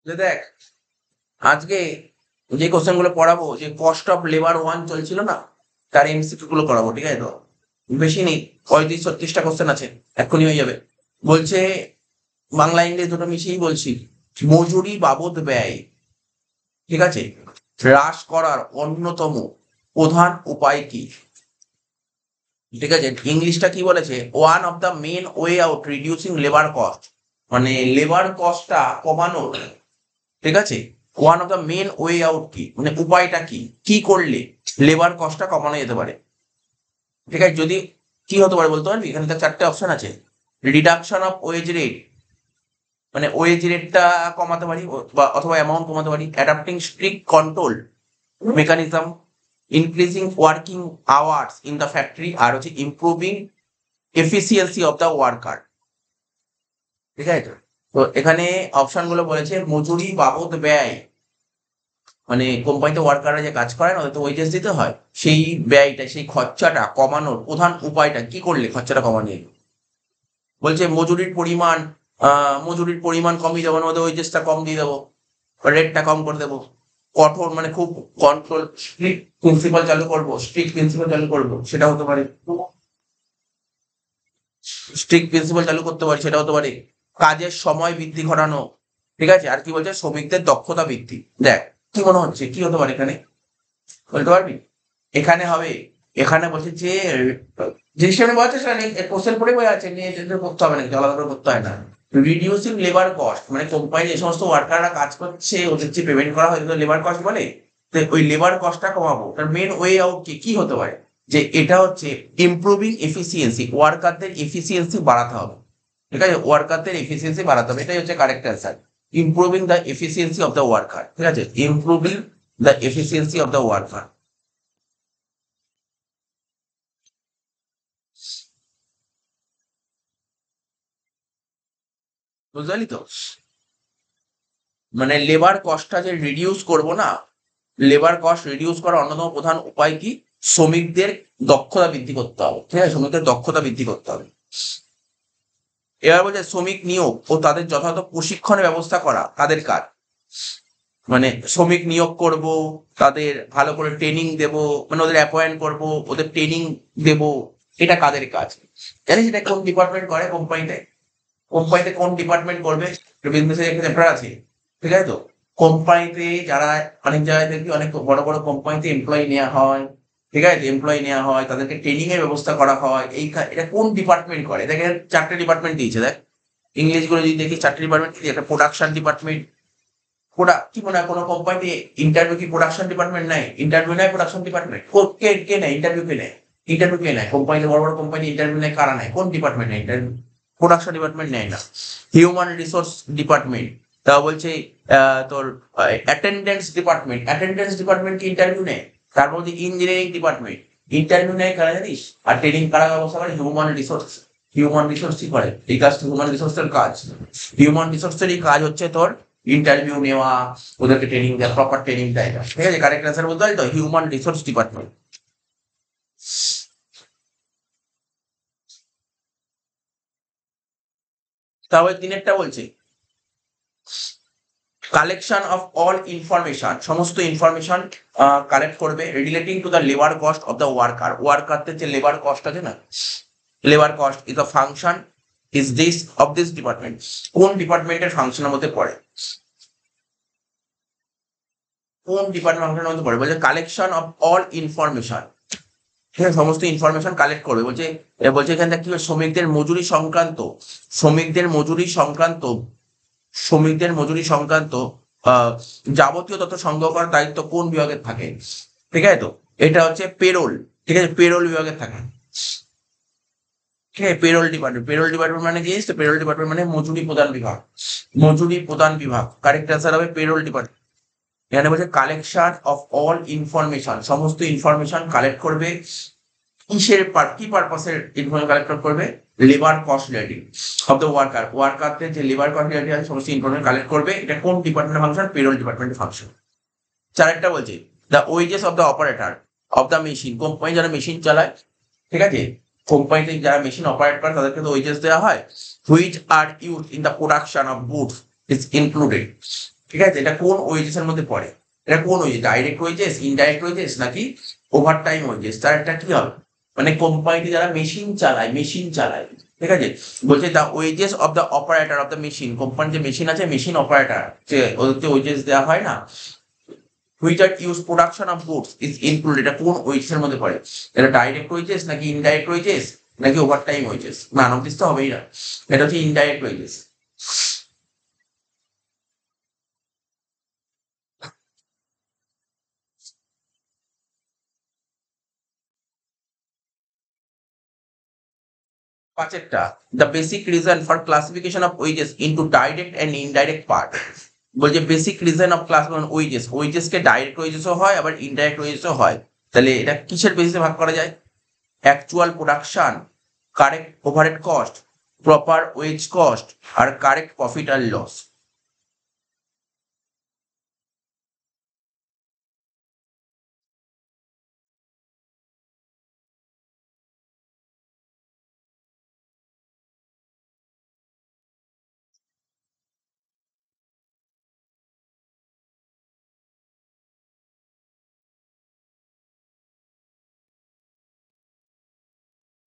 দেখ আজকে যে কোশ্চেন গুলো পড়াবো, যে কস্ট অফ লেবার 1 চলছিল না, তার এমসিকিউ গুলো করাবো। ঠিক আছে? তো বেশি নেই, 35-36টা কোশ্চেন আছে, এক্ষুনি হয়ে যাবে। বলছে, বাংলা ইংরেজি দুটো মিশিয়েই বলছি, মজুরি বাবদ ব্যয়, ঠিক আছে, হ্রাস করার অন্যতম প্রধান উপায় কি? ঠিক আছে, ইংলিশটা কি বলেছে? One of the main way out reducing labour cost, মানে লেবার কস্টটা কমানোর, ঠিক আছে, one of the main way out কি, মানে উপায়টা কি, কি করলে লেবার কস্টটা কমানো যেতে পারে? ঠিক আছে, যদি কি হতে পারে বলতে পারবি? এখানে তো 4টে অপশন আছে। রিডাকশন অফ ওয়েজ রেট, মানে ওয়েজ রেটটা কমাতে পারি, বা অথবা অ্যামাউন্ট কমাতে পারি। Adapting strict control mechanism, increasing working hours in the factory, আর হচ্ছে improving efficiency of the worker. ঠিক আছে, তো এখানে অপশন গুলো বলেছে মজুরি বাবদ ব্যয়, মানে কোম্পানিতে ওয়ার্কাররা যে কাজ করে না, ওদের তো ওয়েজেস দিতে হয়, সেই ব্যয়টা, সেই খরচাটা কমানোর প্রধান উপায়টা কি করলে খরচাটা কমানো যাবে? বলছে মজুরির পরিমাণ কমিয়ে দেবো, ওদের ওয়েজেসটা কম দিয়ে দেবো, রেটটা কম করে দেবো। কঠোর, মানে খুব কন্ট্রোল, স্ট্রিক্ট প্রিন্সিপাল চালু করবো, সেটা হতে পারে। স্ট্রিক্ট প্রিন্সিপাল চালু করতে পারি, সেটা হতে পারে। কাজের সময় বৃদ্ধি ঘটানো, ঠিক আছে। আর কি বলছে? শ্রমিকদের দক্ষতা বৃদ্ধি। দেখ, কি মনে হচ্ছে কি হতে পারে এখানে, বলতে পারবি? এখানে হবে, এখানে বলছে যে জিনিসটা আমি বলছি সেটা কোশ্চেন পড়ে বই আছে, নিয়ে এটা করতে হবে নাকি, আলাদা করে করতে হয় না। রিডিউসিং লেবার কস্ট, মানে কোম্পানি যে সমস্ত ওয়ার্কাররা কাজ করছে ওদের যে পেমেন্ট করা হয় লেবার কস্ট বলে, তো ওই লেবার কস্টটা কমাবো। তার মেন ওয়ে আউট কি কি হতে পারে? যে এটা হচ্ছে ইমপ্রুভিং এফিসিয়েন্সি, ওয়ার্কারদের এফিসিয়েন্সি বাড়াতে হবে। ঠিক আছে, ওয়ার্কারদের এফিসিয়েন্সি বাড়াতে হবে, এটাই হচ্ছে correct answer. Improving the efficiency of the worker, ঠিক আছে, improving the efficiency of the worker. বুঝলি তো? মানে লেবার কস্টটা যে রিডিউস করব না, লেবার কস্ট রিডিউস করার অন্যতম প্রধান উপায় কি? শ্রমিকদের দক্ষতা বৃদ্ধি করতে হবে। ঠিক আছে, শ্রমিকদের দক্ষতা বৃদ্ধি করতে হবে। এবার বলছে শ্রমিক নিয়োগ ও তাদের যথাযথ প্রশিক্ষণের ব্যবস্থা করা তাদের কাজ। মানে শ্রমিক নিয়োগ করব, তাদের ভালো করে ট্রেনিং দেব, মানে ওদের অ্যাপয়েন্ট করব, ওদের ট্রেনিং দেব, এটা কাদের কাজ? জানিস এটা কোন ডিপার্টমেন্ট করে কোম্পানিতে? কোম্পানিতে কোন ডিপার্টমেন্ট করবে? বিজনেসের একটা চ্যাপ্টার আছে, ঠিক আছে। তো কোম্পানিতে যারা, অনেক জায়গায় দেখবি অনেক বড় বড় কোম্পানিতে এমপ্লয়ি নেওয়া হয়, ঠিক আছে, এমপ্লয়ি নেওয়া হয়, তাদেরকে ট্রেনিং এর ব্যবস্থা করা হয়। এটা কোন ডিপার্টমেন্ট করে? দেখেন 4টে ডিপার্টমেন্ট দিয়েছে, দেখ ইংলিশ গুলো যদি দেখি 4টে ডিপার্টমেন্ট দিয়েছে। একটা প্রোডাকশন ডিপার্টমেন্ট, কি মনে হয় কোনো কোম্পানিতে ইন্টারভিউ কি প্রোডাকশন ডিপার্টমেন্ট নেয়? ইন্টারভিউ নেয় প্রোডাকশন ডিপার্টমেন্ট? কে কে নেয় ইন্টারভিউ? কে নেয় ইন্টারভিউ? কে নেয় কোম্পানিতে? বড় বড় কোম্পানি ইন্টারভিউ নেয় কারা নেয়? কোন ডিপার্টমেন্ট নেয় ইন্টারভিউ? প্রোডাকশন ডিপার্টমেন্ট নেয় না। হিউম্যান রিসোর্স ডিপার্টমেন্ট, তা বলছে তোর অ্যাটেন্ডেন্স ডিপার্টমেন্ট কি ইন্টারভিউ নেয়? তারপর হচ্ছে ইঞ্জিনিয়ারিং ডিপার্টমেন্ট, ইন্টারভিউ নেয় কারা জানিস? আর ট্রেনিং কারা ব্যবস্থা করে? হিউম্যান রিসোর্সই করে এই কাজটা। হিউম্যান রিসোর্সের কাজ, হিউম্যান রিসোর্সেরই কাজ হচ্ছে তোর ইন্টারভিউ নেওয়া, ওদেরকে ট্রেনিং দেওয়া, প্রপার ট্রেনিং দেয়। ঠিক আছে, কারেক্ট অ্যান্সার বলতে হয় তো হিউম্যান রিসোর্স ডিপার্টমেন্ট। তারপরে তিনেরটা বলছে কালেকশন অফ অল ইনফরমেশন, সমস্ত ইনফরমেশন কালেক্ট করবে relating to the labour cost of the worker. ওয়ার্কারদের যে লেবার কস্ট আছে না, labour cost is a function is this of this department. কোন ডিপার্টমেন্টের ফাংশনের মধ্যে পড়ে? কোন ডিপার্টমেন্ট ফাংশনের মধ্যে পড়ে? বলছে কালেকশন অফ অল ইনফরমেশন, ঠিক আছে, সমস্ত ইনফরমেশন কালেক্ট করবে। বলছে এখান থেকে কি হবে? শ্রমিকদের মজুরি সংক্রান্ত শ্রমিকদের মজুরি সংক্রান্ত যাবতীয় তথ্য সংগ্রহ করার দায়িত্ব কোন বিভাগের থাকে? ঠিক আছে, তো এটা হচ্ছে পেরোল, ঠিক আছে, পেরোল বিভাগের থাকে। ঠিক আছে, পেরোল ডিপার্টমেন্ট মানে কি? পেরোল ডিপার্টমেন্ট মানে মজুরি প্রদান বিভাগ, মজুরি প্রদান বিভাগ। কারেক্ট অ্যান্সার হবে পেরোল ডিপার্টমেন্ট। এখানে বলছে কালেকশন অফ অল ইনফরমেশন, সমস্ত ইনফরমেশন কালেক্ট করবে। কি পারপাসের ইনফরমেশন কালেক্ট করবে? Labour cost relating of the ওয়ার্কারদের যে লেবার কস্ট রিলেটিং আছে সমস্ত ইনফরমেশন কালেক্ট করবে। এটা কোন ডিপার্টমেন্টের ফাংশন? পেরোল ডিপার্টমেন্টের ফাংশন। চারেরটা বলছে the wages of the operator of the machine. Company যারা মেশিন চালায়, ঠিক আছে, কোম্পানিতে যারা মেশিন অপারেট করে তাদেরকে তো ওয়েজেস দেওয়া হয়। Which are use in the production of goods is included. ঠিক আছে, এটা কোন ওয়েজেস এর মধ্যে পড়ে? এটা কোন wages, direct wages, indirect wages নাকি ওভার টাইম ওয়েজেস? তার একটা কি হবে, মানে কোম্পানিতে যারা মেশিন চালায়, ঠিক আছে, বলছে the wages of the operator of the machine, কোম্পানির যে মেশিন আছে, মেশিন অপারেটর, যে ওদেরকে ওয়েজেস দেওয়া হয় না, which are use production of goods is included, এটা কোন ওয়েজেস এর মধ্যে পড়ে? এটা ডাইরেক্ট ওয়েজেস নাকি ইনডাইরেক্ট ওয়েজেস নাকি ওভার টাইম ওয়েজেস? না, নোটিস তো হবেই না, এটা হচ্ছে ইনডাইরেক্ট ওয়েজেস। 5টা, the basic reason for classification of wages into direct and indirect part, বলছে basic reason of class wages কে ডাইরেক্ট ওয়েজেসও হয় আবার ইনডাইরেক্ট ওয়েজেসও হয়। তাহলে এটা কিসের বেসিসে ভাগ করা যায়? Actual production, correct overhead cost, proper wage cost, আর কারেক্ট প্রফিট আর লস।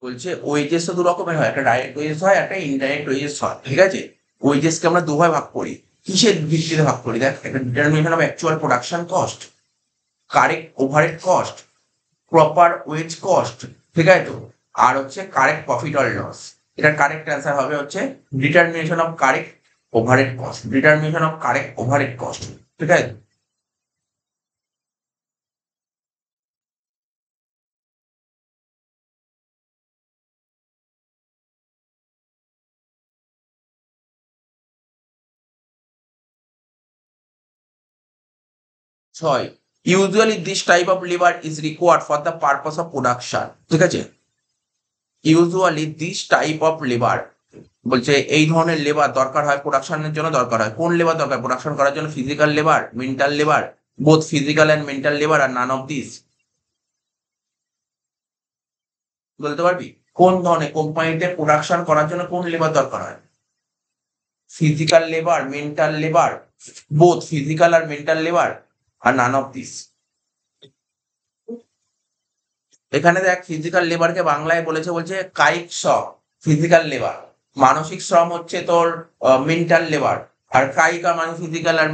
বলছে ওয়েজেস তো দু রকমের হয়, একটা ডাইরেক্ট ওয়েজেস হয়, একটা ইনডাইরেক্ট ওয়েজেস হয়, ঠিক আছে। ওয়েজেসকে আমরা দুভাবে ভাগ করি, কিসের ভিত্তিতে ভাগ করি? দেখ, একটা determination of actual production cost, correct overhead cost, proper wage cost, ঠিক আছে তো, আর হচ্ছে কারেক্ট প্রফিট অর লস। এটার কারেক্ট অ্যান্সার হবে হচ্ছে determination of correct overhead cost, determination of correct overhead cost, ঠিক আছে। ছয়, usually this type of labour is required for the purpose of production, ঠিক আছে। Usually this type of labour, বলছে এই ধরনের লেবার দরকার হয় প্রোডাকশনের জন্য, দরকার হয় কোন লেবার দরকার প্রোডাকশন করার জন্য? Physical labour, mental labour, both physical and mental labour, আর নান অফ দিস। বলতে পারবি কোন ধরনের কোম্পানিতে প্রোডাকশন করার জন্য কোন লেবার দরকার হয়? Physical labour, mental labour, both physical আর মেন্টাল লেবার, আর নান অফ দিস। এখানে দেখ, ফিজিক্যাল লেবারকে বাংলায় বলেছে, বলছে কায়িক শ্রম ফিজিক্যাল লেবার, মানসিক শ্রম হচ্ছে তোর মেন্টাল লেবার, আর কায়িক আর মানে ফিজিক্যাল আর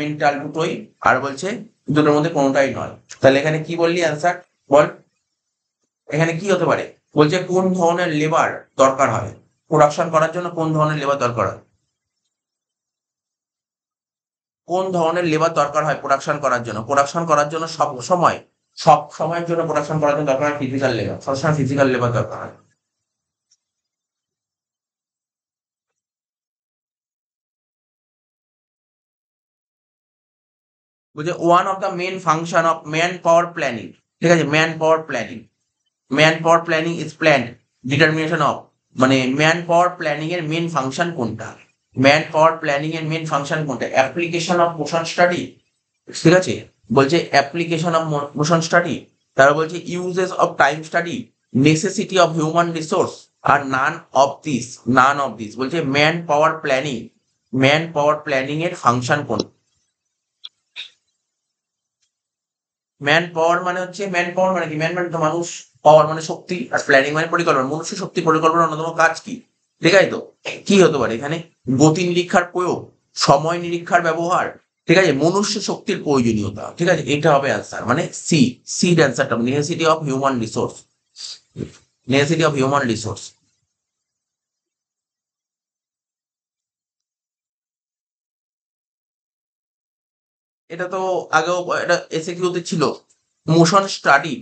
মেন্টাল দুটোই, আর বলছে দুটোর মধ্যে কোনোটাই নয়। তাহলে এখানে কি বললি অ্যান্সার বল? এখানে কি হতে পারে? বলছে কোন ধরনের লেবার দরকার হয় প্রোডাকশন করার জন্য, কোন ধরনের লেবার দরকার হয়? কোন ধরনের লেবার দরকার হয় প্রোডাকশন করার জন্য? প্রোডাকশন করার জন্য সব সময়ের জন্য প্রোডাকশন করার জন্য দরকার হয় ফিজিক্যাল লেবার, সবসময় ফিজিক্যাল লেবার দরকার হয়। বলছে one of the main function of man power planning, ঠিক আছে, man power planning is planned determination of, মানে ম্যান পাওয়ার প্ল্যানিং এর মেন ফাংশন কোনটা? ম্যান পাওয়ার প্ল্যানিং এর মেন ফাংশন কোনটা? অ্যাপ্লিকেশন অফ মোশন স্টাডি, ঠিক আছে, বলছে অ্যাপ্লিকেশন অফ মোশন স্টাডি, তারা বলছে uses of time study, necessity of human resource, আর নান অফ দিস বলছে ম্যান পাওয়ার প্ল্যানিং এর ফাংশন কোন? ম্যান পাওয়ার মানে কি? ম্যান মানে তো মানুষ, পাওয়ার মানে শক্তি, আর প্ল্যানিং মানে পরিকল্পনা। মনুষ্য শক্তি পরিকল্পনার অন্যতম কাজ কি? ঠিক আছে তো, কি হতে পারে এখানে? গতি নিরীক্ষার প্রয়োগ, সময় নিরীক্ষার ব্যবহার, ঠিক আছে, মনুষ্য শক্তির প্রয়োজনীয়তা, ঠিক আছে, এটা হবে অ্যান্সার, মানে সি অ্যান্সারটা, নেসেসিটি অফ হিউম্যান রিসোর্স। এটা তো আগেও এটা এসএকিউতে ছিল। মোশন স্টাডি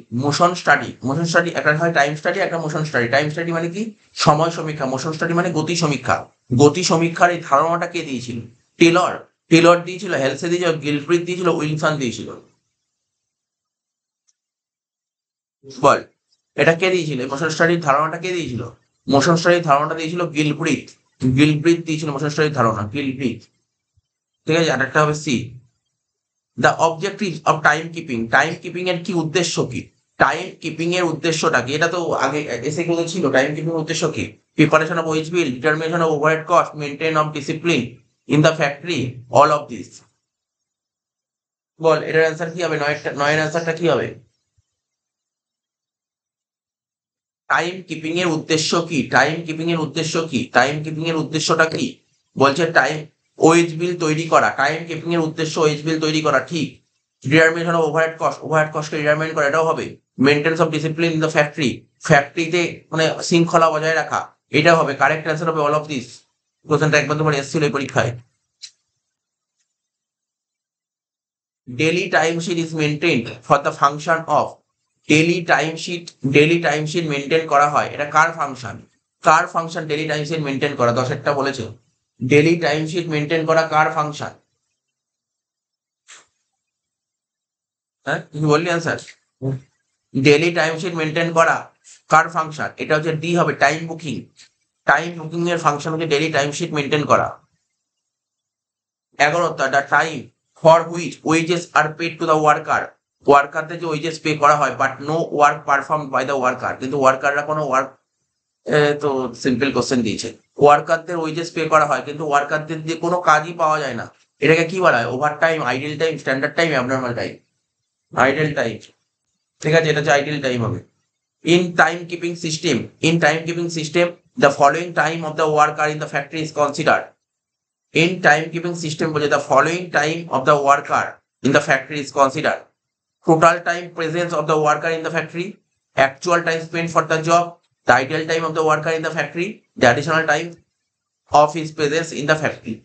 একটা হয় টাইম স্টাডি, একটা মোশন স্টাডি। টাইম স্টাডি মানে কি? সময় সমীক্ষা। মোশন স্টাডি মানে গতি সমীক্ষা। গতি সমীক্ষার এই ধারণাটা কে দিয়েছিল? টেলর। টেলর দিয়েছিল, হেলসে দিয়েছিল, গিলফ্রিড দিয়েছিল, উইলসন দিয়েছিল। বল, এটা কে দিয়েছিল? মোশন স্টাডির ধারণাটা কে দিয়েছিল? মোশন স্টাডির ধারণাটা দিয়েছিল গিলব্রিথ। গিলব্রিথ দিয়েছিল মোশন স্টাডির ধারণা, গিলব্রিথ, ঠিক আছে। আর একটা হবে C, the objective of time keeping এর কি উদ্দেশ্য কি? টাইম কিপিং এর উদ্দেশ্যটা কি? এটা তো আগে এসে গুলো ছিল। টাইম কিপিং এর উদ্দেশ্য কি? Preparation of wage bill, determination of overhead cost, maintain of discipline in the factory, all of this. বল এটার অ্যান্সার কি হবে? নয়ের অ্যান্সারটা কি হবে? টাইম কিপিং এর উদ্দেশ্য কি? টাইম কিপিং এর উদ্দেশ্য কি? টাইম কিপিং এর উদ্দেশ্যটা কি? বলছে টাইম ওয়েজ বিল তৈরি করা। টাইম কিপিং এর উদ্দেশ্য ওয়েজ বিল তৈরি করা, ঠিক। রিটায়ারমেন্ট হলো ওভারহেড কস্ট, ওভারহেড কস্টকে রিটায়ারমেন্ট করা, এটাও হবে। Maintenance of discipline in the factory, ফ্যাক্টরিতে মানে শৃঙ্খলা বজায় রাখা, এটাও হবে। কারেক্ট অ্যান্সার হবে অল অফ দিস। কোশ্চেনটা একবার তোমার এসেছিল এই পরীক্ষায়। Daily time sheet is maintained for the function of. Daily time sheet, daily time sheet maintain করা হয়, এটা কার ফাংশন? কার function daily time sheet maintain করা? দশেরটা বলেছে। ডেইলি টাইম শিট মেনটেন করা কার ফাংশন? হ্যাঁ তুমি বললি answer. Daily time sheet maintain করা কার ফাংশন? এটা হচ্ছে ডি হবে, টাইম বুকিং। টাইম বুকিং এর ফাংশন হচ্ছে ডেইলি টাইম শিট মেনটেন করা। 11টা, the time for which wages are paid to the worker. ওয়ার্কারদের যে ওয়েজেস পে করা হয়, but no work perform by the worker, কিন্তু ওয়ার্কাররা কোনো ওয়ার্ক, তো সিম্পল কোশ্চেন দিয়েছে। ওয়ার্কারদের ওয়েজেস পে করা হয় কিন্তু ওয়ার্কারদের দিয়ে কোনো কাজই পাওয়া যায় না, এটাকে কি বলা হয়? Over time, idol time, standard time, abnormal time? Idol time. ঠিক আছে, এটা হচ্ছে আইডল টাইম হবে। In time keeping system, in time keeping system the following time of the worker in the factory is considered. In timekeeping system বলে the following time of the worker in the factory is considered: total time presence of the worker in the factory, actual time spent for the job, the ideal time of the worker in the factory, the additional time of his presence in the factory.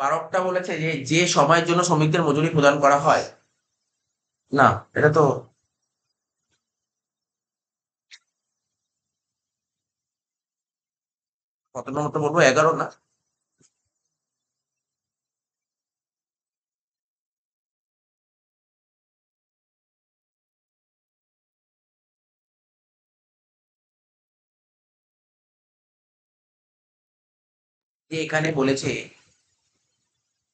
বারকটা বলেছে যে যে সময়ের জন্য শ্রমিকদের মজুরি প্রদান করা হয়। না, এটা তো কত নম্বরটা বলবো? 11 না? যে এখানে বলেছে,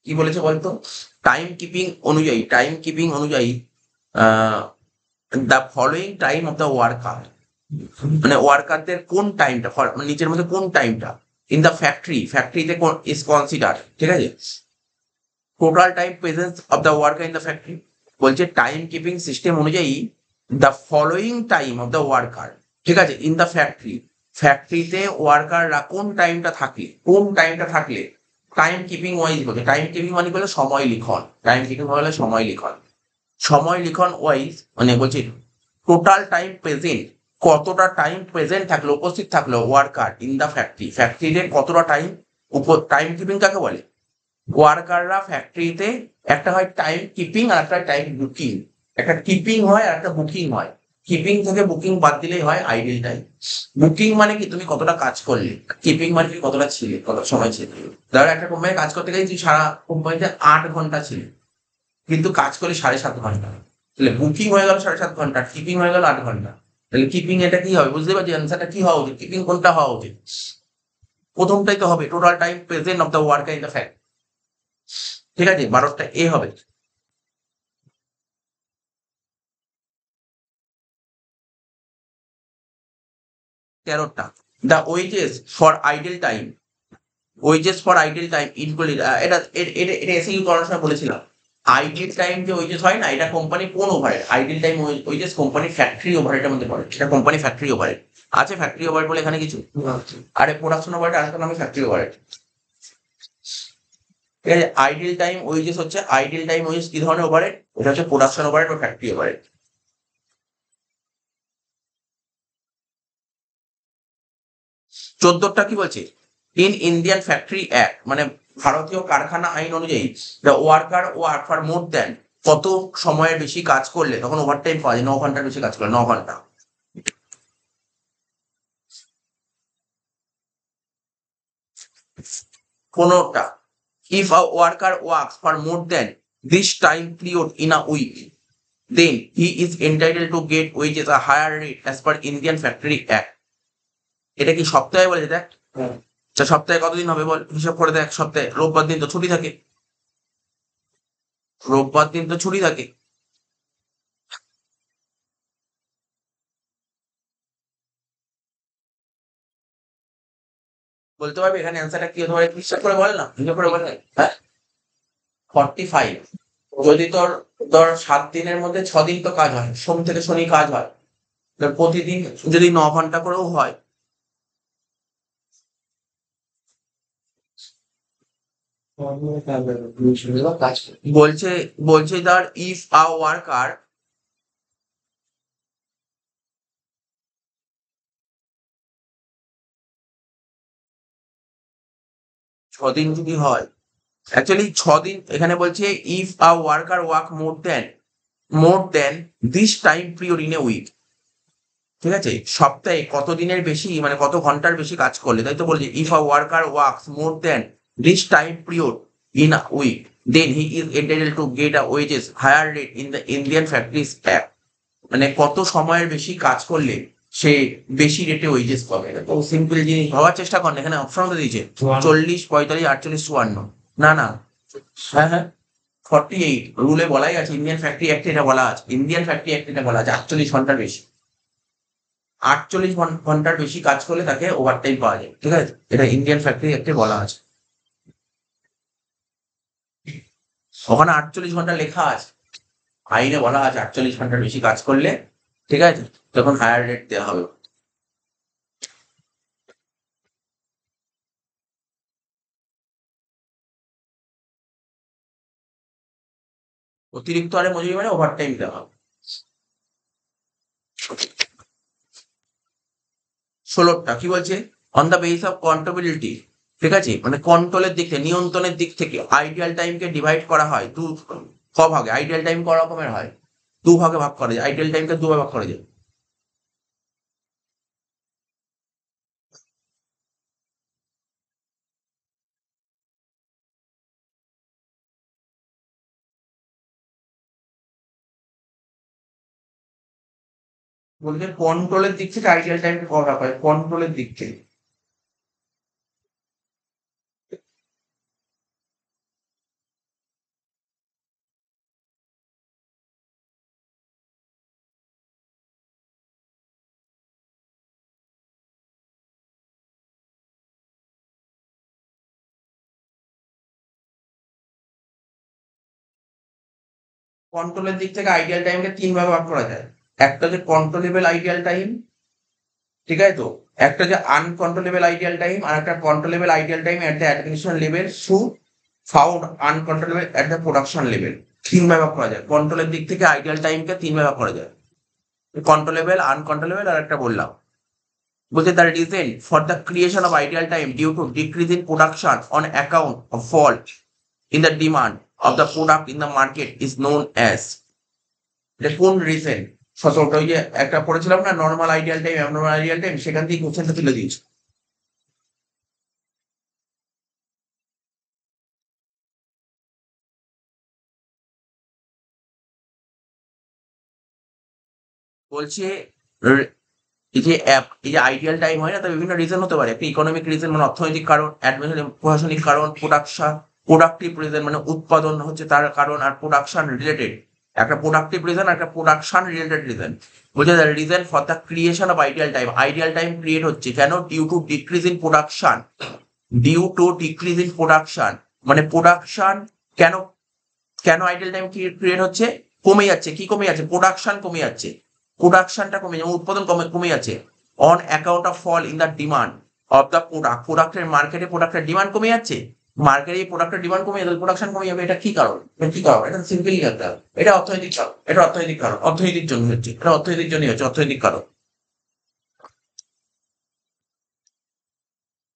কি বলেছে বলতো? টাইম কিপিং অনুযায়ী, টাইম কিপিং অনুযায়ী the following time of the worker, মানে ওয়ার্কারদের কোন টাইমটা, মানে নিচের মধ্যে কোন টাইমটা ইন দ্য ফ্যাক্টরি, ফ্যাক্টরিতে ইজ কনসিডার, ঠিক আছে। Total time presence of the worker in the factory, বলছে টাইম কিপিং সিস্টেম অনুযায়ী the following time of the worker, ঠিক আছে, ইন দ্য ফ্যাক্টরি, ফ্যাক্টরিতে ওয়ার্কাররা কোন টাইমটা থাকলে, কোন টাইমটা থাকলে টাইম কিপিং ওয়াইজ বলছে। টাইম কিপিং মানে বলে সময় লিখন, টাইম কিপিং হলে সময় লিখন, সময় লিখন ওয়াইজ মানে বলছে টোটাল টাইম প্রেজেন্ট, কতটা টাইম প্রেজেন্ট থাকলো, উপস্থিত থাকলো ওয়ার্কার ইন দ্য ফ্যাক্টরি, ফ্যাক্টরিতে কতটা টাইম। টাইম কিপিং কাকে বলে? ওয়ার্কাররা ফ্যাক্টরিতে, একটা হয় টাইম কিপিং আর একটা টাইম বুকিং। একটা কিপিং হয় আর একটা বুকিং হয়। কিপিং থেকে বুকিং বাদ দিলেই হয় আইডল টাইম। বুকিং মানে কি তুমি কতটা কাজ করলে, কিপিং মানে তুমি কতটা ছিলে, কত সময় ছিলে। ধরো একটা কোম্পানি কাজ করতে গেলে তুই সারা কোম্পানিতে 8 ঘন্টা ছিলে, কিন্তু কাজ করলে 7.5 ঘন্টা, তাহলে বুকিং হয়ে গেল 7.5 ঘন্টা, কিপিং হয়ে গেল 8 ঘন্টা। তাহলে কিপিং এটা কি হবে? বুঝতে পারছি অ্যান্সারটা কি হওয়া উচিত, কিপিং কোনটা হওয়া উচিত? প্রথমটাই তো হবে, total time present of the worker in the fact, ঠিক আছে। 12টা এ হবে। 13টা, the wages for idle time, wages for idle time include, এটা এটা এটা এসে করার সময় বলেছিলাম। আইডল টাইম যে ওয়েজেস হয় না, এটা কোম্পানি কোন overhead? Idle time wages company factory ওভারহেডের মধ্যে পড়ে, এটা কোম্পানি ফ্যাক্টরি ওভারহেড আছে। ফ্যাক্টরি ওভারহেড বলে এখানে কিছু, আরে প্রোডাকশন ওভারহেড আরেকটা নামে ফ্যাক্টরি ওভারহেড, ঠিক আছে। আইডল টাইম ওয়েজেস হচ্ছে, আইডল টাইম ওয়েজেস কি ধরনের ওভারহেড? এটা হচ্ছে প্রোডাকশন ওভারহেড বা ফ্যাক্টরি ওভারহেড। 14টা কি বলছে? ইন ইন্ডিয়ান ফ্যাক্টরি অ্যাক্ট, মানে ভারতীয় কারখানা আইন অনুযায়ী the worker work for more than, কত সময়ের বেশি কাজ করলে তখন ওভারটাইম পাওয়া যায়, 9 ঘন্টার বেশি কাজ করলে 9 ঘন্টা। 15টা, if a worker works for more than this time period in a week, then he is entitle to get wages a higher rate as per Indian factory act. এটা কি সপ্তাহে বলেছে? দেখ, আচ্ছা সপ্তাহে কতদিন হবে বল, হিসাব করে দেখ। সপ্তাহে রোববার দিন তো ছুটি থাকে, রোববার দিন তো ছুটি থাকে। বলতে পারবে এখানে অ্যান্সারটা কি হতে পারে? হিসাব করে বলে না, হিসাব করে বলে। হ্যাঁ, 45। যদি তোর তোর 7 দিনের মধ্যে 6 দিন তো কাজ হয়, সোম থেকে শনি কাজ হয়, প্রতিদিন যদি 9 ঘন্টা করেও হয়। বলছে বলছে তার ইফ আ ওয়ার্কার, 6 দিন যদি হয়, অ্যাকচুয়ালি 6 দিন এখানে বলছে if a worker work more than this time period in a week. ঠিক আছে, সপ্তাহে কত দিনের বেশি মানে কত ঘন্টার বেশি কাজ করলে, তাই তো বলছে if a worker works more than this time period in a week then he is entitle to get a wages higher rate in the Indian factories act. মানে কত সময়ের বেশি কাজ করলে সে বেশি রেটে ওয়েজেস পাবে। তো সিম্পল জিনিস ভাবার চেষ্টা করেন, এখানে অপশন তো দিয়েছে 40, 45, 48, 54। না না, হ্যাঁ হ্যাঁ, 48 রুলে বলাই আছে, ইন্ডিয়ান ফ্যাক্টরি অ্যাক্ট এটা বলা আছে, ইন্ডিয়ান ফ্যাক্টরি অ্যাক্ট এটা বলা আছে 48 ঘন্টার বেশি। 48 ঘন্টার বেশি কাজ করলে তাকে ওভারটাইম পাওয়া যায়। ঠিক আছে, এটা ইন্ডিয়ান ফ্যাক্টরি অ্যাক্টে বলা আছে, ওখানে 48 ঘন্টা লেখা আছে, আইনে বলা আছে 48 ঘন্টার বেশি কাজ করলে, ঠিক আছে, তখন হায়ার রেট দেওয়া হবে। অতিরিক্ত হারে মজুরি মানে ওভারটাইম দেওয়া হবে। 16টা কি বলছে? অন দ্য বেস অফ কন্ট্রোবিলিটি, ঠিক আছে, মানে কন্ট্রোলের দিক থেকে, নিয়ন্ত্রণের দিক থেকে আইডিয়াল টাইমকে ডিভাইড করা হয় ভাগে। আইডিয়াল টাইম ক রকমের হয়? ভাগে ভাগ করা যায়, আইডিয়াল টাইমকে ভাগে ভাগ করা যায়। বলছে কন্ট্রোলের দিক থেকে আইডিয়াল টাইমকে ভাগ হয়, কন্ট্রোলের দিক থেকে। কন্ট্রোলের দিক থেকে আইডিয়াল টাইমকে 3 ভাগে ভাগ করা যায়। একটা হচ্ছে কন্ট্রোলেবল আইডিয়াল টাইম, ঠিক আছে, তো একটা হচ্ছে আনকন্ট্রোলেবল আইডিয়াল টাইম, আর একটা controllable ideal time at the administration level through found uncontrollable at the production level. 3 ভাগে ভাগ করা যায়, কন্ট্রোলের দিক থেকে আইডিয়াল টাইমকে 3 ভাগে ভাগ করা যায়, কন্ট্রোলেবল, আনকন্ট্রোলেবল আর একটা বললাম। বলছে the reason for the creation of ideal time due to decrease in production on account of fall in the demand of the product in the market is known as। এটা কোন reason? সতেরোটা ওই যে একটা পড়েছিলাম না, normal ideal time, abnormal ideal time, সেখান থেকে কোশ্চেনটা তুলে দিয়েছে। বলছে এই যে আইডিয়াল টাইম হয় না, তার বিভিন্ন রিজন হতে পারে। একটা ইকোনমিক রিজন মানে অর্থনৈতিক কারণ, প্রশাসনিক কারণ, প্রোডাক্টিভ রিজন মানে উৎপাদন হচ্ছে তার কারণ, আর প্রোডাকশন রিলেটেড। একটা প্রোডাক্টিভ রিজন, একটা প্রোডাকশন রিলেটেড রিজন। বলছে the reason for the creation of ideal time, ideal time create হচ্ছে কেন? Due to decrease in production, due to decrease in production মানে প্রোডাকশন। কেন কেন আইডিয়াল টাইম ক্রিয়েট হচ্ছে? কমে যাচ্ছে, কি কমে যাচ্ছে? প্রোডাকশন কমে যাচ্ছে, প্রোডাকশনটা কমে যাচ্ছে, উৎপাদন কমে যাচ্ছে। On account of fall in the demand of the প্রোডাক্টের মার্কেটে প্রোডাক্টের ডিমান্ড কমে যাচ্ছে, মার্কেটে এই প্রোডাক্টের ডিমান্ড কমে যাবে, প্রোডাকশন কমে যাবে। এটা কি কারণ? এটা সিম্পলি একটা, এটা অর্থনৈতিক কারণ, এটা অর্থনৈতিক কারণ, অর্থনীতির জন্য হচ্ছে, এটা অর্থনীতির জন্যই হচ্ছে, অর্থনৈতিক কারণ।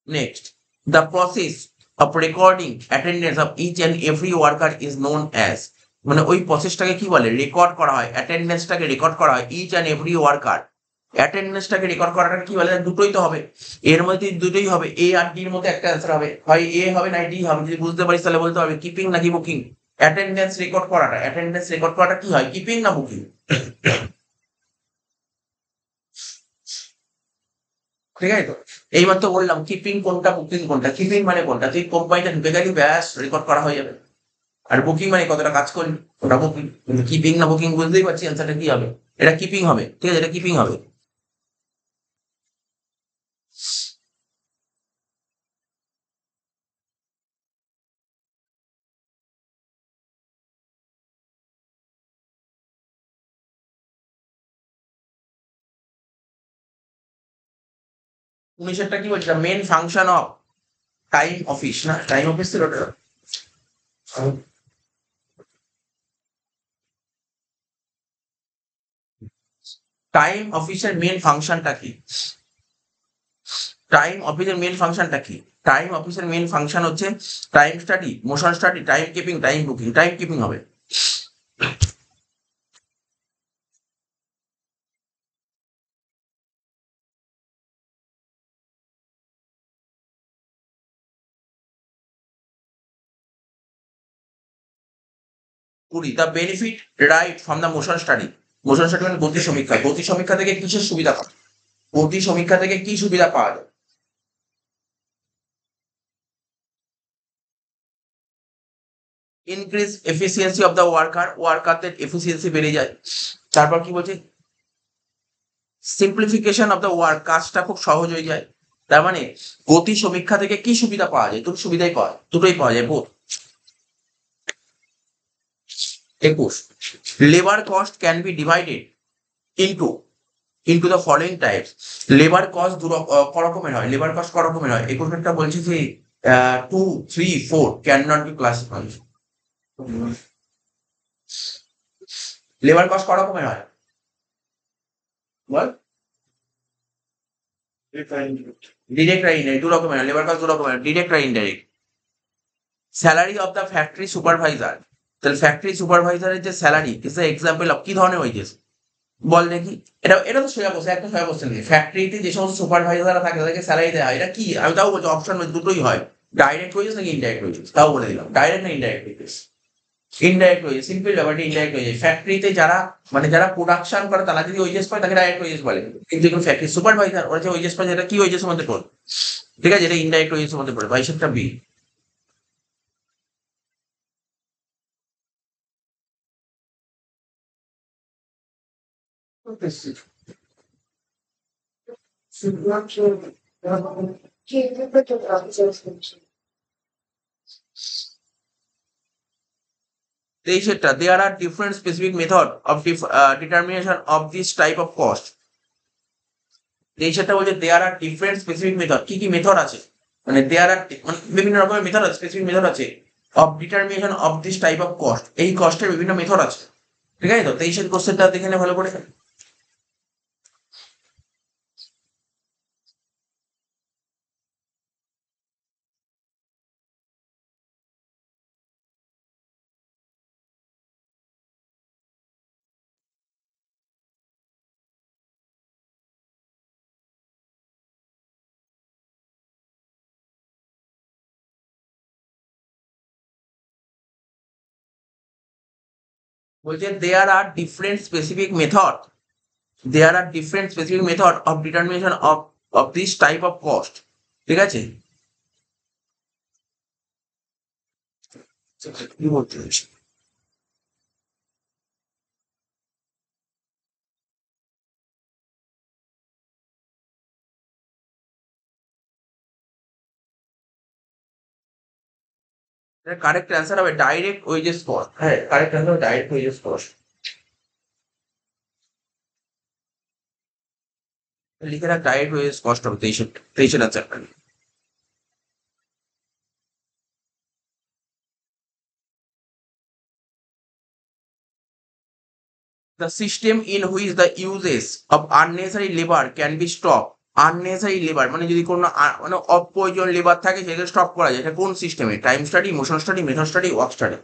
Next, the process of recording attendance of each and every worker is known as। মানে ওই প্রসেসটাকে কি বলে? রেকর্ড করা হয়, অ্যাটেন্ডেন্সটাকে রেকর্ড করা হয়, ইচ অ্যান্ড এভরি ওয়ার্কার। অ্যাটেন্ডেন্সটাকে রেকর্ড করাটা কি বলে? দুটোই তো হবে, এর মধ্যে দুটোই হবে, এ আর ডির মধ্যে একটা অ্যান্সার হবে, হয় এ হবে না ডি হবে। যদি বুঝতে পারিস তাহলে বলতে হবে কিপিং নাকি বুকিং। অ্যাটেন্ডেন্স রেকর্ড করাটা কি হয়, কিপিং না বুকিং? ঠিক আছে, তো এইমাত্র বললাম কিপিং কোনটা, বুকিং কোনটা। কিপিং মানে কোনটা, তুই কোম্পানিটা ঢুকে গেলি, ব্যাস রেকর্ড করা হয়ে যাবে। আর বুকিং মানে কতটা কাজ করলি, ওটা বুকিং। কিপিং না বুকিং বুঝতেই পারছি অ্যান্সারটা কি হবে, এটা কিপিং হবে। ঠিক আছে, এটা কিপিং হবে। 19-এরটা কি বলছে, main function of time office, না টাইম অফিস ছিল ওটা। টাইম অফিসের মেন ফাংশনটা কি? টাইম অফিসের মেন ফাংশনটা কি? টাইম অফিসের মেন ফাংশন হচ্ছে time study, motion study, time keeping, time booking. Time keeping হবে। কুড়ি, the benefit right from the motion study. Motion study মানে গতি সমীক্ষা। গতি সমীক্ষা থেকে কিসের সুবিধা পায়? গতি সমীক্ষা থেকে কি সুবিধা পাওয়া যায়? Increase efficiency of the worker, ওয়ার্কারদের এফিসিয়েন্সি বেড়ে যায়। তারপর কি বলছে, সিম্পলিফিকেশন অফ দ্য ওয়ার্ক, কাজটা খুব সহজ হয়ে যায়। তার মানে গতি সমীক্ষা থেকে কি সুবিধা পাওয়া যায়? দুটো সুবিধাই পাওয়া যায়, দুটোই পাওয়া যায় বোধ। 21, labour cost can be divided into the following types. Labour cost ক রকমের হয়? লেবার কস্ট ক রকমের হয়? 21টা বলছে যে 2, 3, 4 can not be classified. Labour cost ক রকমের হয় বল? ডিরেক্ট আর ইনডাইরেক্ট। দু রকমের হয় লেবার কস্ট, দু রকমের, ডিরেক্ট আর indirect. Salary of the factory supervisor, তাহলে ফ্যাক্টরি সুপারভাইজারের যে salary is the example of কি ধরনের ওয়েজেস? বল দেখি। এটা তো সোজা কোশ্চেন, একটা সোজা কোশ্চেন দিয়ে, ফ্যাক্টরিতে যে সমস্ত সুপারভাইজাররা থাকে তাদেরকে স্যালারি দেওয়া হয়, এটা কি? আমি তাও বলছি অপশন দুটোই হয়, ডাইরেক্ট ওয়েজেস নাকি ইনডাইরেক্ট ওয়েজেস, তাও বলে দিলাম, ডাইরেক্ট না indirect wages. Indirect wages, simple ব্যাপারটা ইনডাইরেক্ট ওয়েজেস। ফ্যাক্টরিতে যারা মানে যারা প্রোডাকশন করে তারা যদি ওয়েজেস পায় তাকে ডাইরেক্ট ওয়েজেস বলে, কিন্তু এখন ফ্যাক্টরি সুপারভাইজার ওরা যে ওয়েজেস পায়, এটা কি ওয়েজেস মধ্যে পড়ে? ঠিক আছে, এটা ইনডাইরেক্ট ওয়েজেস মধ্যে পড়ে, ভাই সেটা বি। তেইশেরটা, there are different specific method of determination of this type of cost. তেইশেরটা বলছে there are different specific method, কি কি মেথড আছে? মানে দেয়ার আর মানে বিভিন্ন রকমের মেথড আছে, স্পেসিফিক মেথড আছে of determination of this type of cost, এই কস্টের বিভিন্ন মেথড আছে। ঠিক আছে, তো তেইশের কোশ্চেনটা দেখে নে ভালো করে। বলছে there are different specific method, there are different specific method of determination of this type of cost. ঠিক আছে, কি বলতে চাইছি? কারেক্ট অ্যান্সার হবে ডাইরেক্ট ওয়েজেস কস্ট। হ্যাঁ, কারেক্ট অ্যান্সার হবে ডাইরেক্ট ওয়েজেস কস্ট। লিখে রাখ, ডাইরেক্ট ওয়েজেস কস্ট হবে তেইশের, তেইশের অ্যান্সারটা। The system in which the uses of unnecessary labor can be stopped. Unnecessary labor মানে যদি কোনো মানে অপ্রয়োজন লেবার থাকে সেটাকে স্টপ করা যায়, এটা কোন সিস্টেমে? Time study, motion study, method study, work study.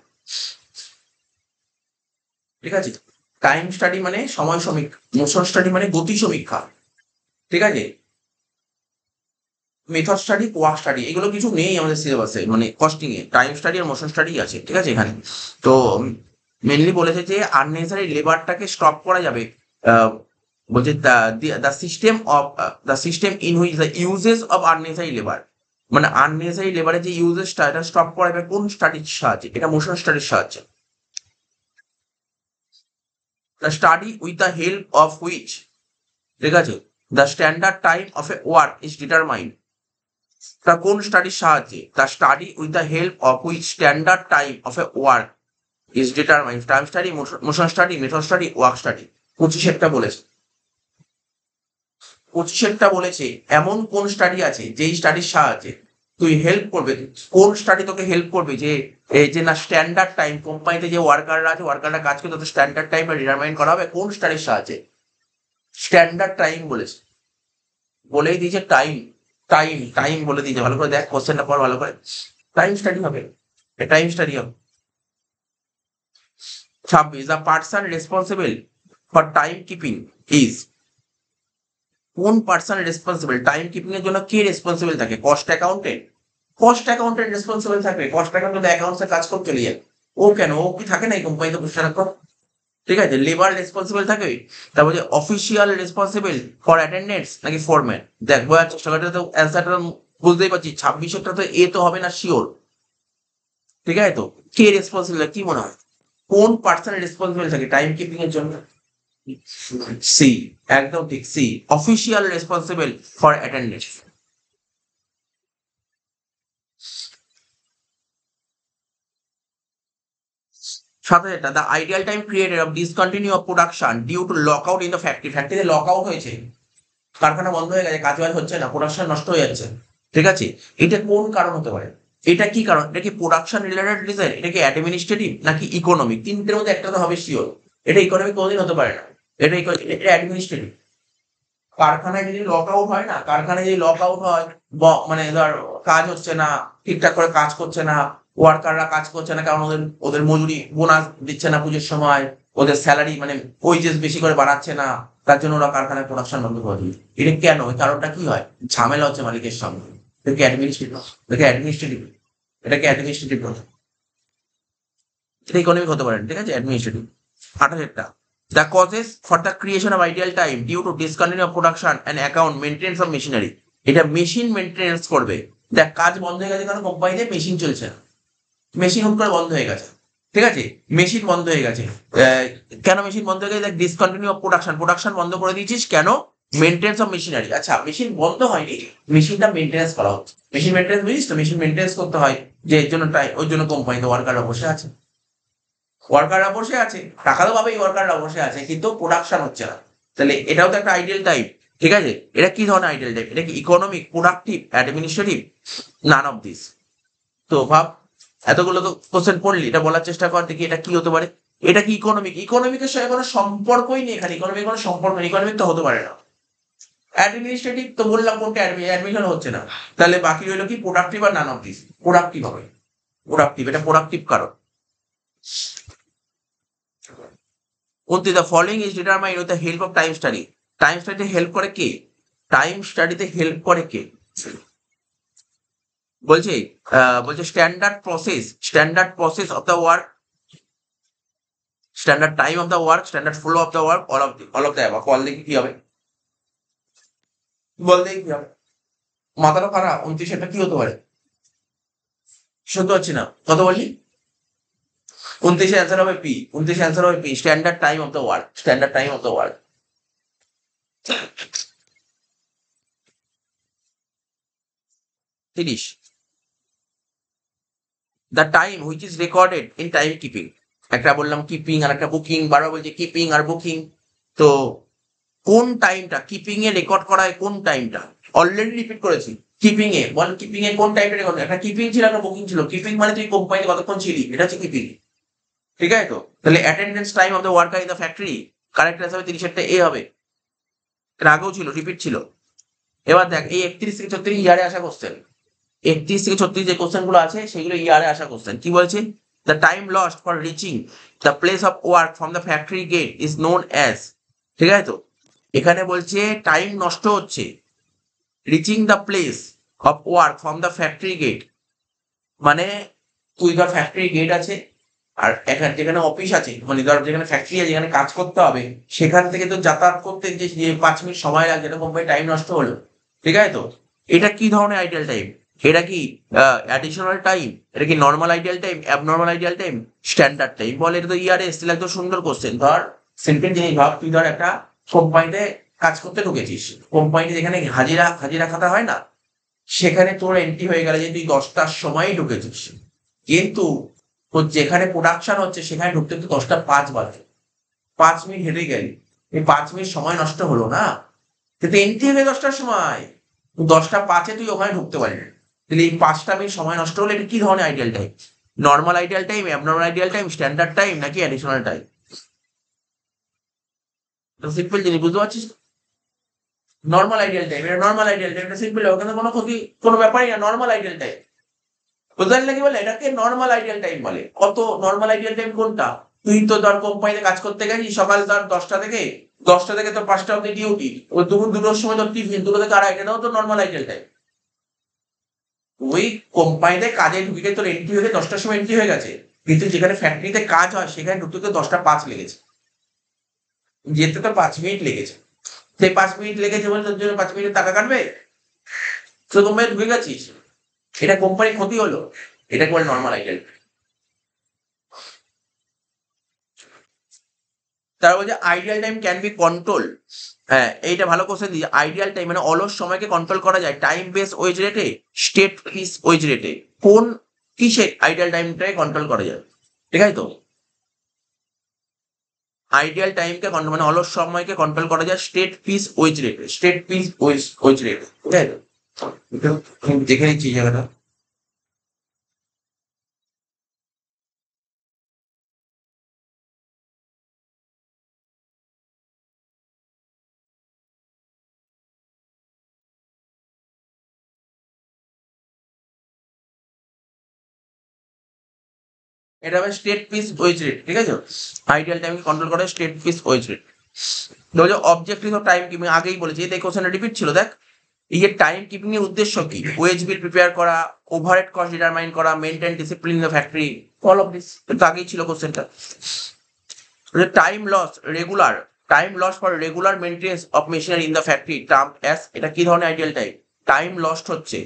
ঠিক আছে, টাইম স্টাডি মানে সময় সমীক্ষা, মোশন স্টাডি মানে গতি সমীক্ষা। ঠিক আছে, মেথড স্টাডি, ওয়ার্ক স্টাডি এগুলো কিছু নেই আমাদের সিলেবাসে, মানে কস্টিং এ টাইম স্টাডি আর মোশন স্টাডি আছে। ঠিক আছে, এখানে তো মেনলি বলেছে যে আননেসারি লেবারটাকে স্টপ করা যাবে। বলছে the system in which the uses of unnecessary labour, মানে আননেসারি লেবারের যে ইউজেসটা এটা স্টপ করা যাবে কোন স্টাডির সাহায্যে? এটা মোশন স্টাডির সাহায্যে। The study with the help of which, ঠিক আছে, the standard time of A work is determined. তা কোন স্টাডির সাহায্যে? The study with the help of which standard time of A work is determined. Time study, motion study, method study, work study. 25 একটা বলেছে। 25-এরটা বলেছে এমন কোন স্টাডি আছে যেই স্টাডির সাহায্যে তুই হেল্প করবে, কোন স্টাডি তোকে হেল্প করবে যে এই যে না স্ট্যান্ডার্ড টাইম কোম্পানিতে যে ওয়ার্কাররা আছে ওয়ার্কাররা কাজ করে তাদের স্ট্যান্ডার্ড টাইমটা ডিটারমাইন করা হবে কোন স্টাডির সাহায্যে? স্ট্যান্ডার্ড টাইম বলেছে, বলেই দিয়েছে টাইম, টাইম টাইম বলে দিয়েছে। ভালো করে দেখ কোশ্চেনটা পর ভালো করে। টাইম স্টাডি হবে, টাইম স্টাডি হবে। 26, the person responsible for time keeping is, কোন পার্সন রেসপন্সিবল টাইম কিপিং এর জন্য? কে রেসপন্সিবল থাকে? Cost accountant? Cost accountant responsible থাকবে? কস্ট অ্যাকাউন্টেন্ট অ্যাকাউন্টসে কাজ করতে চলে যায়, ও কেন, ও কি থাকে না এই কোম্পানিতে বসে রাখো? ঠিক আছে, লেবার রেসপন্সিবল থাকে, তারপর যে অফিসিয়াল রেসপন্সিবল ফর অ্যাটেন্ডেন্স নাকি ফরম্যান? দেখ বোঝার চেষ্টা করে, তো অ্যান্সারটা বুঝতেই পারছি 26-এরটা তো এ তো হবে না শিওর। ঠিক আছে, তো কে রেসপন্সিবল কি মনে হয়, কোন পার্সন রেসপন্সিবল থাকে টাইম কিপিং এর জন্য? সি, একদম ঠিক, C, official responsible for attendance. সাথে এটা the ideal time created of discontinue of production due to lock out in the factory, ফ্যাক্টরিতে লক আউট হয়েছে, কারখানা বন্ধ হয়ে গেছে, কাজ বাজ হচ্ছে না, প্রোডাকশন নষ্ট হয়ে যাচ্ছে। ঠিক আছে, এটা কোন কারণ হতে পারে? এটা কি কারণ? এটা কি প্রোডাকশন রিলেটেড রিজন, এটা কি অ্যাডমিনিস্ট্রেটিভ নাকি ইকোনমিক? তিনটের মধ্যে একটা তো হবে শিওর। এটা ইকোনমিক কোনোদিন হতে পারে না, এটা এটা অ্যাডমিনিস্ট্রেটিভ। কারখানায় যদি লক আউট হয় না, কারখানায় যদি লক আউট হয়, মানে ধর কাজ হচ্ছে না, ঠিকঠাক করে কাজ করছে না, ওয়ার্কাররা কাজ করছে না, কারণ ওদের ওদের মজুরি বোনাস দিচ্ছে না পুজোর সময়, ওদের স্যালারি মানে ওয়েজেস বেশি করে বাড়াচ্ছে না, তার জন্য ওরা কারখানায় প্রোডাকশন বন্ধ করে দিল। এটা কেন? এই কারণটা কি হয়? ঝামেলা হচ্ছে মালিকের সঙ্গে। এটাকে অ্যাডমিনিস্ট্রেটিভ, এটাকে অ্যাডমিনিস্ট্রেটিভ, এটাকে অ্যাডমিনিস্ট্রেটিভ, এটা ইকোনমিক হতে পারে, ঠিক আছে, অ্যাডমিনিস্ট্রেটিভ। 28টা the causes for the creation of ideal time due to discontinue of production and account maintenance of machinery, এটা মেশিন মেনটেন্স করবে। দেখ কাজ বন্ধ হয়ে গেছে কারণ কোম্পানিতে মেশিন চলছে না, মেশিন হুট করে বন্ধ হয়ে গেছে। ঠিক আছে, মেশিন বন্ধ হয়ে গেছে, কেন মেশিন বন্ধ হয়ে গেছে? দেখ ডিসকন্টিনিউ অফ প্রোডাকশন, প্রোডাকশন বন্ধ করে দিয়েছিস কেন? Maintenance of machinery. আচ্ছা মেশিন বন্ধ হয়নি, মেশিনটা মেনটেন্স করা হচ্ছে, মেশিন মেনটেন্স বুঝিস তো, মেশিন মেনটেন্স করতে হয়, যে এর জন্য ওই জন্য কোম্পানিতে ওয়ার্কাররা বসে আছে, ওয়ার্কাররা বসে আছে, টাকা তো পাবেই, ওয়ার্কাররা বসে আছে, কিন্তু প্রোডাকশন হচ্ছে না। তাহলে এটাও তো একটা আইডিয়াল টাইপ। ঠিক আছে, এটা কি ধরনের আইডিয়াল টাইপ? এটা কি economic, productive, administrative? Naan of this. তো ভাব, এতগুলো তো কোশ্চেন পড়লি, এটা বলার চেষ্টা কর দেখি এটা কি হতে পারে। এটা কি ইকোনমিক? ইকোনমিকের সঙ্গে কোনো সম্পর্কই নেই, এখানে ইকোনমিক কোনো সম্পর্ক নেই, ইকোনমিক তো হতে পারে না। অ্যাডমিনিস্ট্রেটিভ তো বললাম কোনটা, অ্যাডমিশন হচ্ছে না, তাহলে বাকি রইলো কি প্রোডাক্টিভ আর নান অফ দিস। প্রোডাক্টিভ হবে, প্রোডাক্টিভ, এটা প্রোডাক্টিভ কারণ। কোনটি the following is determined with the help of time study, time স্টাডিতে হেল্প করে কে? টাইম স্টাডিতে হেল্প করে কে বলছে? বলছে standard process, standard process of the work, standard time of the work, standard flow of the work, all of the above. বল দেখি কি হবে, বল দেখি কি হবে। মাথাটা খারাপ, 29 কি হতে পারে? শুনতে পাচ্ছি না, কত বললি? 29 অ্যান্সার হবে পি, 29 অ্যান্সার হবে P, standard time of the work, standard time of the work. 30 the time which is recorded in time keeping, একটা বললাম কিপিং আর একটা বুকিং, বারবার বলছে কিপিং আর বুকিং। তো কোন টাইমটা কিপিং এ রেকর্ড করা হয়, কোন টাইমটা? অলরেডি রিপিট করেছি, কিপিং এ বল, কিপিং এ কোন টাইমটা রেকর্ড? একটা কিপিং ছিল একটা বুকিং ছিল। কিপিং মানে তুই কোম্পানিতে কতক্ষণ ছিলি, এটা হচ্ছে কিপিং। ঠিক আছে, তো তাহলে attendance time of the worker in the factory, correct answer হবে 30 এ হবে, এর আগেও ছিল, রিপিট ছিল। এবার দেখ এই 31 থেকে 36 ইয়ারে আসা কোশ্চেন, 31 থেকে 36 যে কোশ্চেন গুলো আছে সেগুলো ইয়ারে আসা কোশ্চেন। কি বলছে? The time lost for reaching the place of work from the factory gate is known as. ঠিক আছে, তো এখানে বলছে টাইম নষ্ট হচ্ছে reaching the place of work from the factory gate, মানে তুই ধর ফ্যাক্টরি গেট আছে আর এখানে যেখানে অফিস আছে, মানে ধর যেখানে ফ্যাক্টরি আছে যেখানে কাজ করতে হবে, সেখান থেকে তো যাতায়াত করতে যে 5 মিনিট সময় লাগে, এটা কোম্পানি টাইম নষ্ট হলো। ঠিক আছে, তো এটা কি ধরনের আইডিয়াল টাইম? এটা কি অ্যাডিশনাল টাইম, এটা কি normal ideal time, abnormal ideal time, standard time? বলে এটা তো ইয়ারে এসেছিল, একদম সুন্দর কোশ্চেন। ধর সিম্পল জিনিস ভাব, তুই ধর একটা কোম্পানিতে কাজ করতে ঢুকেছিস, কোম্পানিতে যেখানে হাজিরা হাজিরা খাতা হয় না, সেখানে তোর এন্ট্রি হয়ে গেল যে তুই 10টার সময় ঢুকেছিস, কিন্তু তোর যেখানে প্রোডাকশন হচ্ছে সেখানে ঢুকতে তো 10টা 5 বাজে, 5 মিনিট হেঁটে গেলি, এই 5 মিনিট সময় নষ্ট হলো না? কিন্তু এন্ট্রি হবে 10টার সময়, 10টা 5-এ তুই ওখানে ঢুকতে পারবি। তাহলে এই 5টা মিনিট সময় নষ্ট হলে এটা কি ধরনের ideal time? Normal ideal time, abnormal ideal time, standard time নাকি অ্যাডিশনাল টাইম? সিম্পল জিনিস, বুঝতে পারছিস? নর্মাল আইডিয়াল টাইম, এটা নর্মাল আইডিয়াল টাইম, এটা সিম্পল, ওখানে কোনো ক্ষতি কোনো ব্যাপারই না, নর্মাল আইডিয়াল টাইম। বুঝতে পারলি কি বলে? এটাকে নর্মাল আইডিয়াল টাইম বলে। কত নর্মাল আইডিয়াল টাইম কোনটা? তুই তো ধর কোম্পানিতে কাজ করতে গেছিস সকাল ধর 10টা থেকে তোর 5টা অব্দি ডিউটি, ওই দুপুর 2টোর সময় তোর টিফিন, 2টো থেকে 2:30, এটাও তো নর্মাল আইডিয়াল টাইম। ওই কোম্পানিতে কাজে ঢুকে তোর এন্ট্রি হয়ে 10টার সময় এন্ট্রি হয়ে গেছে, কিন্তু যেখানে ফ্যাক্টরিতে কাজ হয় সেখানে ঢুকতে তো 10টা 5 লেগেছে, যেতে তো 5 মিনিট লেগেছে। সেই 5 মিনিট লেগেছে বলে তোর জন্য 5 মিনিটের টাকা কাটবে? তো কোম্পানি ঢুকে গেছিস, এটা কোম্পানির ক্ষতি হলো, এটা বলে নর্মাল আইডিয়াল। তার বলছে ideal time can be control. হ্যাঁ, এইটা ভালো কোশ্চেন দিয়েছে। আইডিয়াল টাইম মানে অলস সময়কে কন্ট্রোল করা যায় টাইম বেস ওয়েজ রেটে, স্টেট পিস ওয়েজ রেটে। কোন কিসে আইডিয়াল টাইমটাকে কন্ট্রোল করা যায়? ঠিক আছে তো, আইডিয়াল টাইমকে মানে অলস সময়কে কন্ট্রোল করা যায় স্টেট পিস ওয়েজ রেটে, স্টেট পিস ওয়েজ রেটে। ঠিক আছে তো, এটা দেখে নিচ্ছি এই জায়গাটা। এটা হবে স্টেট পিস ওয়েজ রেট। ঠিক আছে, আইডিয়াল টাইমকে কন্ট্রোল করে state piece wage rate. Objective of time keeping আগেই বলেছি, এই কোশ্চেনটা রিপিট ছিল, দেখ। এই যে টাইম কিপিং এর উদ্দেশ্য কি? ওয়েজ বিল প্রিপেয়ার করা, ওভারহেড কস্ট ডিটারমাইন করা, maintain discipline in the factory, all of this. তো আগেই ছিল কোশ্চেনটা। Time loss regular, time loss for regular maintenance of machinery in the factory term as, এটা কি ধরনের আইডিয়াল টাইম? টাইম লস্ট হচ্ছে,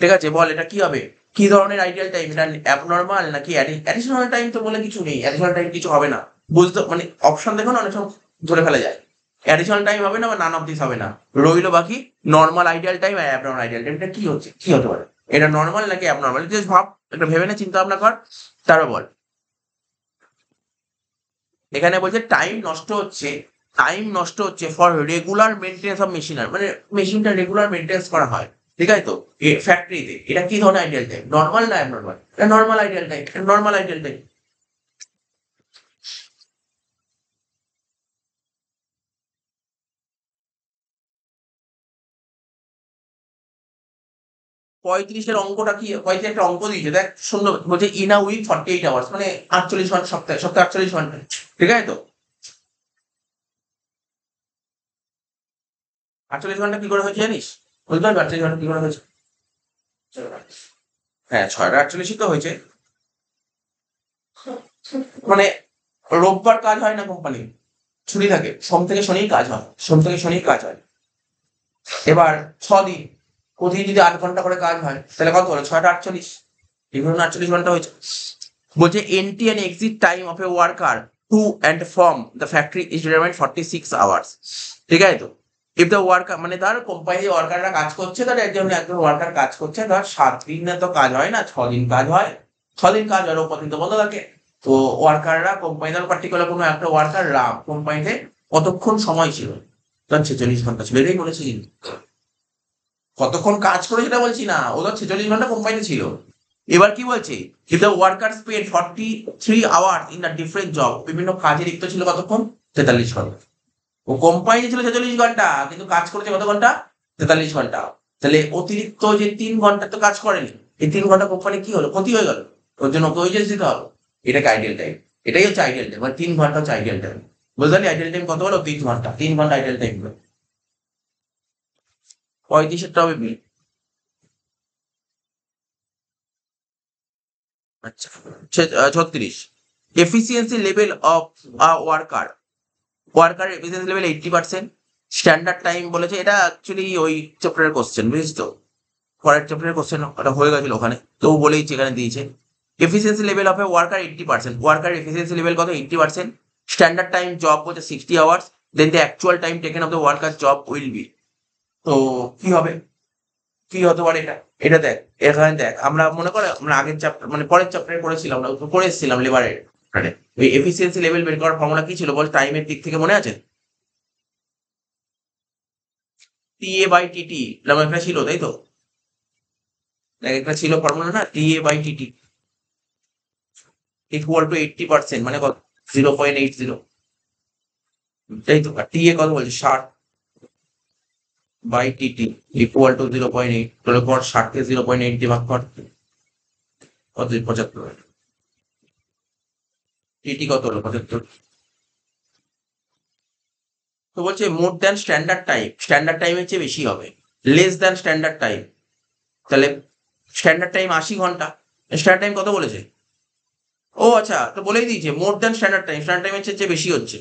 ঠিক আছে, বল এটা কি হবে? কি ধরনের আইডিয়াল টাইম? এটা অ্যাবনর্মাল নাকি অ্যাডিশনাল টাইম? তো বলে কিছু নেই, অ্যাডিশনাল টাইম কিছু হবে না। বুঝতে মানে অপশন দেখো না, অনেক সময় ধরে ফেলা যায়। অ্যাডিশনাল টাইম হবে না বা নান অফ দিস হবে না, রইলো বাকি নর্মাল আইডিয়াল টাইম আর অ্যাবনর্মাল আইডিয়াল টাইম। এটা কি হচ্ছে, কি হতে পারে? এটা নর্মাল নাকি অ্যাবনর্মাল? জাস্ট ভাব, একটা ভেবে না, চিন্তা ভাবনা কর, তারপর বল। এখানে বলছে টাইম নষ্ট হচ্ছে, টাইম নষ্ট হচ্ছে ফর রেগুলার মেনটেন্স অফ মেশিনার, মানে মেশিনটা রেগুলার মেনটেন্স করা হয়, ঠিক আছে তো, ফ্যাক্টরিতে। এটা কি ধরনের আইডিয়াল টাইম? নর্মাল না অ্যাবনর্মাল? এটা normal ideal time, normal ideal time. 35-এর অঙ্কটা কি? 35 একটা অঙ্ক দিয়েছে, দেখ সুন্দর বলছে, ইন আ উইক 48 আওয়ার্স, মানে 48 ঘন্টা, সপ্তাহে সপ্তাহে 48 ঘন্টা। ঠিক আছে তো, 48 ঘন্টা কি করে হয়েছে জানিস? বলতে পারবি 48 ঘন্টা কি করে হয়েছে? হ্যাঁ, 6টা 48 তো হয়েছে। মানে রোববার কাজ হয় না কোম্পানি, ছুটি থাকে, সোম থেকে শনি কাজ হয়, সোম থেকে শনি কাজ হয়। এবার 6 দিন, প্রতিদিন যদি 8 ঘন্টা করে কাজ হয় তাহলে কত হলো? 6টা 48, এই ধরুন 48 ঘন্টা হয়েছে। বলছে entry and exit time of a worker two and from the factory is determined 46 hours. ঠিক আছে তো, ইফ দ্য ওয়ার্কার মানে ধর কোম্পানি ওয়ার্কাররা কাজ করছে, ধর একজন একজন ওয়ার্কার কাজ করছে, ধর 7 দিনে তো কাজ হয় না, 6 দিন কাজ হয়, 6 দিন কাজ হয়, ওপর দিন তো বন্ধ থাকে। তো ওয়ার্কাররা কোম্পানি, ধর পার্টিকুলার কোনো একটা ওয়ার্কার কোম্পানিতে কতক্ষণ সময় ছিল? ধর 46 ঘন্টা ছিল, এটাই বলেছি কিন্তু। কতক্ষণ কাজ করে সেটা বলছি না, ও তো 46 ঘন্টা কোম্পানিতে ছিল। এবার কি বলছে? If the worker spend 43 hours in the different job, বিভিন্ন কাজে লিপ্ত ছিল কতক্ষণ? 43 ঘন্টা। ও কোম্পানি ছিল 46 ঘন্টা, কিন্তু কাজ করেছে কত ঘন্টা? 43 ঘন্টা। তাহলে অতিরিক্ত যে 3 ঘন্টা তো কাজ করেনি, এই 3 ঘন্টা কোম্পানি কি হলো? ক্ষতি হয়ে গেল, ওর জন্য ওকে ওয়েজেস দিতে হবে। এটাকে আইডিয়াল টাইম, এটাই হচ্ছে আইডিয়াল টাইম, মানে 3 ঘন্টা হচ্ছে আইডিয়াল টাইম। বুঝতে পারলি আইডিয়াল টাইম কত হলো? 3 ঘন্টা, 3 ঘন্টা আইডিয়াল টাইম হলো। 35-এরটা হবে বি। আচ্ছা, 36, efficiency level of worker, worker efficiency level 80%। Standard time বলেছে, এটা অ্যাকচুয়ালি ওই চ্যাপ্টারের কোশ্চেন, বুঝিস তো, পরের চ্যাপ্টারের কোশ্চেন ওটা হয়ে গেছিল ওখানে, তো বলেইছে এখানে দিয়েছে। Efficiency level of a worker 80%, worker efficiency level কত? 80%। স্ট্যান্ডার্ড টাইম জব বলছে 60 hours, then the actual time taken of the worker job will be. তো কি হবে, কি হতে পারে এটা? এটা দেখ, এখানে দেখ, আমরা মনে করে আমরা আগের চ্যাপ্টার মানে পরের চ্যাপ্টারে পড়েছিলাম, আমরা পড়ে এসেছিলাম লেবারের, মানে ওই এফিসিয়েন্সি লেভেল বের করার ফর্মুলা কি ছিল বল, টাইমের দিক থেকে মনে আছে? TA বাই TT নামে একটা ছিল, তাই তো? একটা ছিল ফর্মুলা না, TA by TT equal to 80%, মানে কত? 0.80, তাই তো? আর TA কত বলছে? 60 বাই TT ইকুয়াল টু 0.8। তাহলে কর 60 কে 0.8 দিয়ে ভাগ কর, কত? 75। TT কত হলো? 75। তো বলছে more than standard time, standard টাইমের চেয়ে বেশি হবে। লেস দ্যান স্ট্যান্ডার্ড টাইম, তাহলে স্ট্যান্ডার্ড টাইম 80 ঘন্টা, স্ট্যান্ডার্ড টাইম কত বলেছে? ও আচ্ছা, তো বলেই দিয়েছে more than standard time, standard টাইমের চেয়ে বেশি হচ্ছে।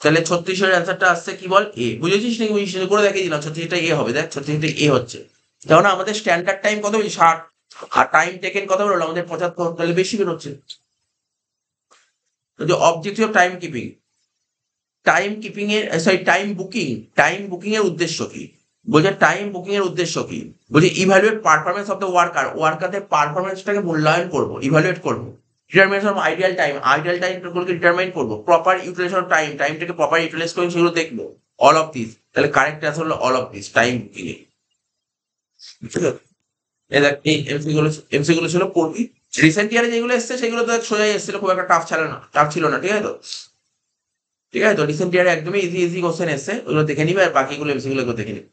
তাহলে 36-এর অ্যান্সারটা আসছে কি বল? এ। বুঝেছিস নাকি? বুঝিস না? করে দেখিয়ে দিলাম, 36টা এ হবে। দেখ 36টা এ হচ্ছে, কারণ আমাদের স্ট্যান্ডার্ড টাইম কত বেশি? 60, আর টাইম টেকেন কত বেরোলো আমাদের? 75, তাহলে বেশি বেরোচ্ছে। তো যে objective of time keeping, time keeping এর সরি টাইম বুকিং এর উদ্দেশ্য কি? বলছে টাইম বুকিং এর উদ্দেশ্য কি? বলছে evaluate performance of the worker, ওয়ার্কারদের পারফরমেন্সটাকে মূল্যায়ন করবো, ইভ্যালুয়েট করবো। ডিটারমিনেশন অফ আইডিয়াল টাইমগুলোকে ডিটারমাইন করবো। প্রপার ইউটিলাইজেশন অফ টাইমটাকে প্রপার ইউটিলাইজ করে সেগুলো দেখবো। অল অফ দিস, তাহলে কারেক্ট অ্যান্সার হলো all of this, time booking এ। ঠিক আছে, এই দেখ এই এমসি গুলো ছিল পড়বি। রিসেন্ট ইয়ারে যেগুলো এসছে সেগুলো তো সোজাই এসেছিল, খুব একটা টাফ ছিল না। ঠিক আছে তো? ঠিক আছে তো, রিসেন্ট ইয়ারে একদমই ইজি ইজি কোশ্চেন এসছে, ওগুলো দেখে নিবে, আর বাকিগুলো এমসি গুলো দেখে নিবে।